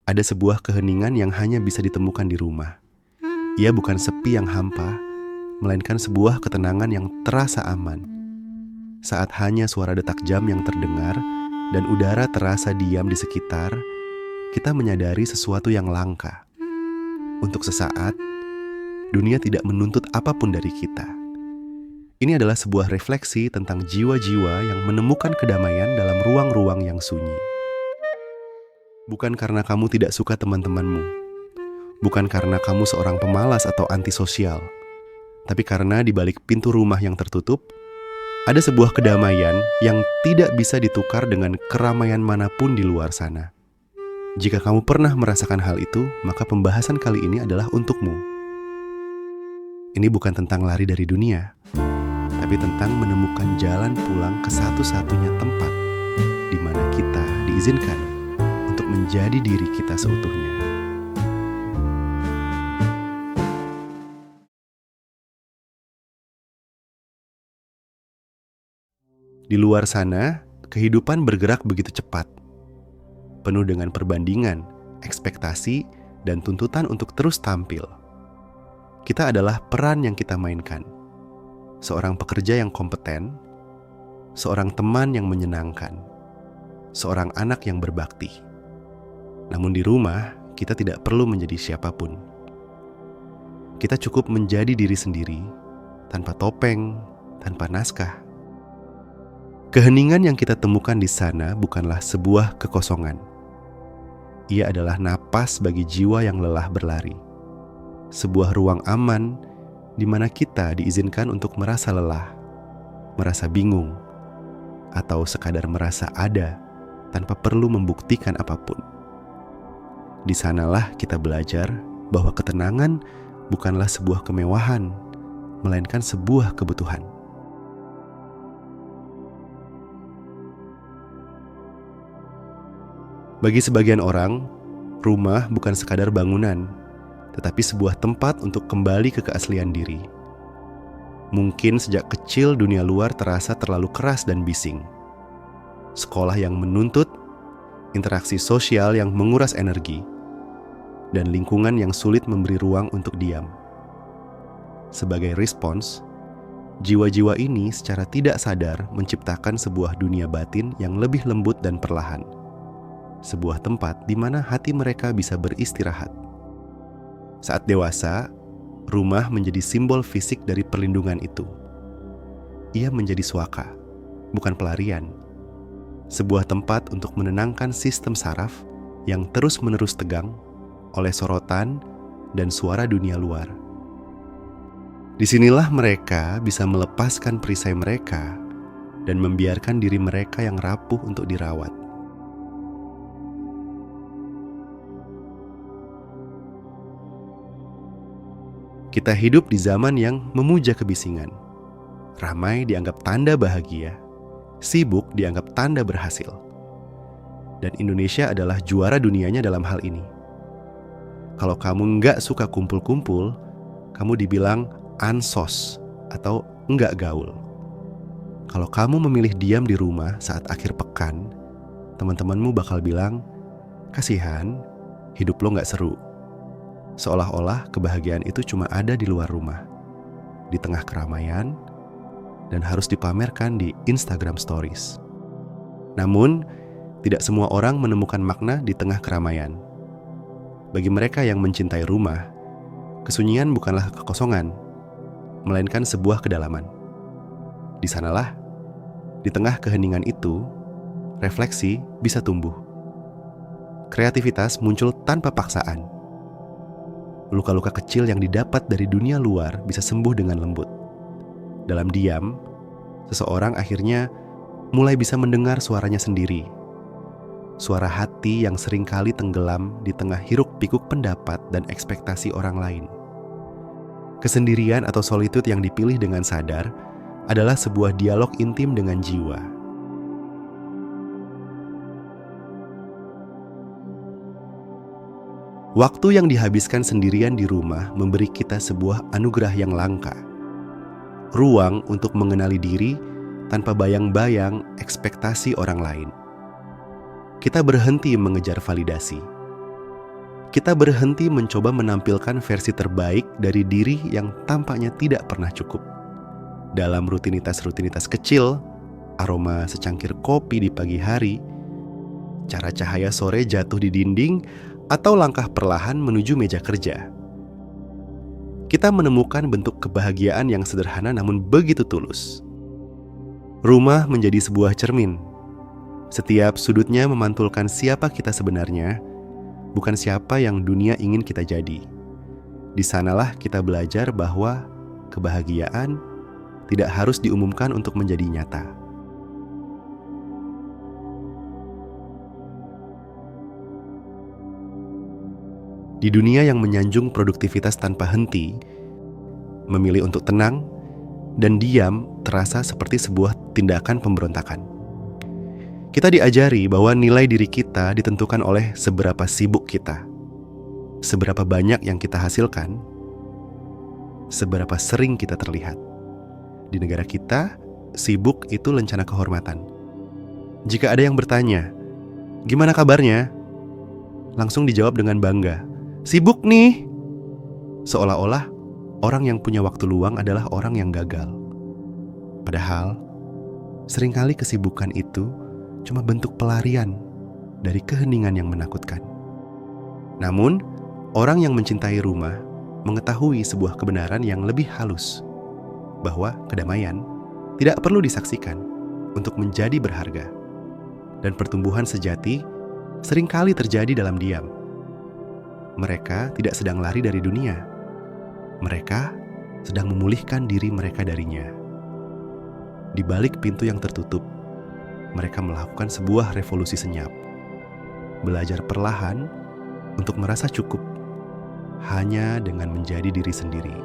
Ada sebuah keheningan yang hanya bisa ditemukan di rumah. Ia bukan sepi yang hampa, melainkan sebuah ketenangan yang terasa aman. Saat hanya suara detak jam yang terdengar dan udara terasa diam di sekitar, kita menyadari sesuatu yang langka. Untuk sesaat, dunia tidak menuntut apapun dari kita. Ini adalah sebuah refleksi tentang jiwa-jiwa yang menemukan kedamaian dalam ruang-ruang yang sunyi. Bukan karena kamu tidak suka teman-temanmu, bukan karena kamu seorang pemalas atau antisosial, tapi karena di balik pintu rumah yang tertutup, ada sebuah kedamaian yang tidak bisa ditukar dengan keramaian manapun di luar sana. Jika kamu pernah merasakan hal itu, maka pembahasan kali ini adalah untukmu. Ini bukan tentang lari dari dunia, tapi tentang menemukan jalan pulang ke satu-satunya tempat di mana kita diizinkan untuk menjadi diri kita seutuhnya. Di luar sana, kehidupan bergerak begitu cepat, penuh dengan perbandingan, ekspektasi, dan tuntutan untuk terus tampil. Kita adalah peran yang kita mainkan. Seorang pekerja yang kompeten, seorang teman yang menyenangkan, seorang anak yang berbakti. Namun di rumah, kita tidak perlu menjadi siapapun. Kita cukup menjadi diri sendiri, tanpa topeng, tanpa naskah. Keheningan yang kita temukan di sana bukanlah sebuah kekosongan. Ia adalah napas bagi jiwa yang lelah berlari. Sebuah ruang aman di mana kita diizinkan untuk merasa lelah, merasa bingung, atau sekadar merasa ada tanpa perlu membuktikan apapun. Di sanalah kita belajar bahwa ketenangan bukanlah sebuah kemewahan, melainkan sebuah kebutuhan. Bagi sebagian orang, rumah bukan sekadar bangunan, tetapi sebuah tempat untuk kembali ke keaslian diri. Mungkin sejak kecil dunia luar terasa terlalu keras dan bising. Sekolah yang menuntut, interaksi sosial yang menguras energi, dan lingkungan yang sulit memberi ruang untuk diam. Sebagai respons, jiwa-jiwa ini secara tidak sadar menciptakan sebuah dunia batin yang lebih lembut dan perlahan. Sebuah tempat di mana hati mereka bisa beristirahat. Saat dewasa, rumah menjadi simbol fisik dari perlindungan itu. Ia menjadi suaka, bukan pelarian. Sebuah tempat untuk menenangkan sistem saraf yang terus-menerus tegang oleh sorotan dan suara dunia luar. Disinilah mereka bisa melepaskan perisai mereka dan membiarkan diri mereka yang rapuh untuk dirawat. Kita hidup di zaman yang memuja kebisingan. Ramai dianggap tanda bahagia, sibuk dianggap tanda berhasil. Dan Indonesia adalah juara dunianya dalam hal ini. Kalau kamu nggak suka kumpul-kumpul, kamu dibilang ansos atau nggak gaul. Kalau kamu memilih diam di rumah saat akhir pekan, teman-temanmu bakal bilang, kasihan, hidup lo nggak seru. Seolah-olah kebahagiaan itu cuma ada di luar rumah, di tengah keramaian, dan harus dipamerkan di Instagram Stories. Namun, tidak semua orang menemukan makna di tengah keramaian. Bagi mereka yang mencintai rumah, kesunyian bukanlah kekosongan, melainkan sebuah kedalaman. Di sanalah, di tengah keheningan itu, refleksi bisa tumbuh. Kreativitas muncul tanpa paksaan. Luka-luka kecil yang didapat dari dunia luar bisa sembuh dengan lembut. Dalam diam, seseorang akhirnya mulai bisa mendengar suaranya sendiri. Suara hati yang seringkali tenggelam di tengah hiruk-pikuk pendapat dan ekspektasi orang lain. Kesendirian atau solitude yang dipilih dengan sadar adalah sebuah dialog intim dengan jiwa. Waktu yang dihabiskan sendirian di rumah memberi kita sebuah anugerah yang langka. Ruang untuk mengenali diri tanpa bayang-bayang ekspektasi orang lain. Kita berhenti mengejar validasi. Kita berhenti mencoba menampilkan versi terbaik dari diri yang tampaknya tidak pernah cukup. Dalam rutinitas-rutinitas kecil, aroma secangkir kopi di pagi hari, cara cahaya sore jatuh di dinding, atau langkah perlahan menuju meja kerja. Kita menemukan bentuk kebahagiaan yang sederhana namun begitu tulus. Rumah menjadi sebuah cermin. Setiap sudutnya memantulkan siapa kita sebenarnya, bukan siapa yang dunia ingin kita jadi. Di sanalah kita belajar bahwa kebahagiaan tidak harus diumumkan untuk menjadi nyata. Di dunia yang menyanjung produktivitas tanpa henti, memilih untuk tenang dan diam terasa seperti sebuah tindakan pemberontakan. Kita diajari bahwa nilai diri kita ditentukan oleh seberapa sibuk kita, seberapa banyak yang kita hasilkan, seberapa sering kita terlihat. Di negara kita, sibuk itu lencana kehormatan. Jika ada yang bertanya, "Gimana kabarnya?" langsung dijawab dengan bangga, "Sibuk nih." Seolah-olah orang yang punya waktu luang adalah orang yang gagal. Padahal, seringkali kesibukan itu cuma bentuk pelarian dari keheningan yang menakutkan. Namun, orang yang mencintai rumah mengetahui sebuah kebenaran yang lebih halus, bahwa kedamaian tidak perlu disaksikan untuk menjadi berharga. Dan pertumbuhan sejati seringkali terjadi dalam diam. Mereka tidak sedang lari dari dunia. Mereka sedang memulihkan diri mereka darinya. Di balik pintu yang tertutup, mereka melakukan sebuah revolusi senyap. Belajar perlahan untuk merasa cukup hanya dengan menjadi diri sendiri.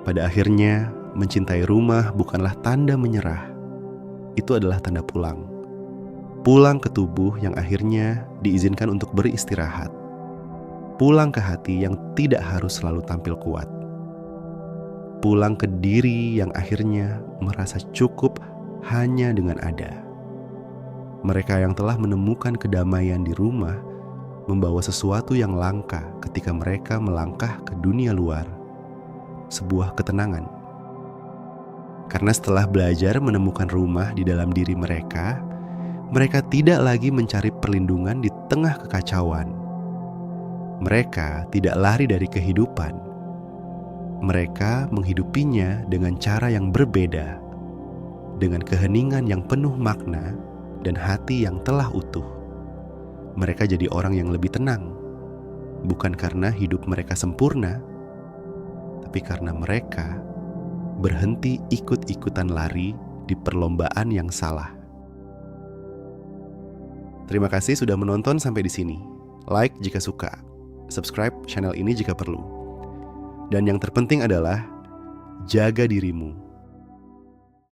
Pada akhirnya, mencintai rumah bukanlah tanda menyerah. Itu adalah tanda pulang. Pulang ke tubuh yang akhirnya diizinkan untuk beristirahat. Pulang ke hati yang tidak harus selalu tampil kuat. Pulang ke diri yang akhirnya merasa cukup hanya dengan ada. Mereka yang telah menemukan kedamaian di rumah membawa sesuatu yang langka ketika mereka melangkah ke dunia luar. Sebuah ketenangan. Karena setelah belajar menemukan rumah di dalam diri mereka, mereka tidak lagi mencari perlindungan di tengah kekacauan. Mereka tidak lari dari kehidupan. Mereka menghidupinya dengan cara yang berbeda, dengan keheningan yang penuh makna dan hati yang telah utuh. Mereka jadi orang yang lebih tenang, bukan karena hidup mereka sempurna, tapi karena mereka berhenti ikut-ikutan lari di perlombaan yang salah. Terima kasih sudah menonton sampai di sini. Like jika suka. Subscribe channel ini jika perlu. Dan yang terpenting adalah jaga dirimu.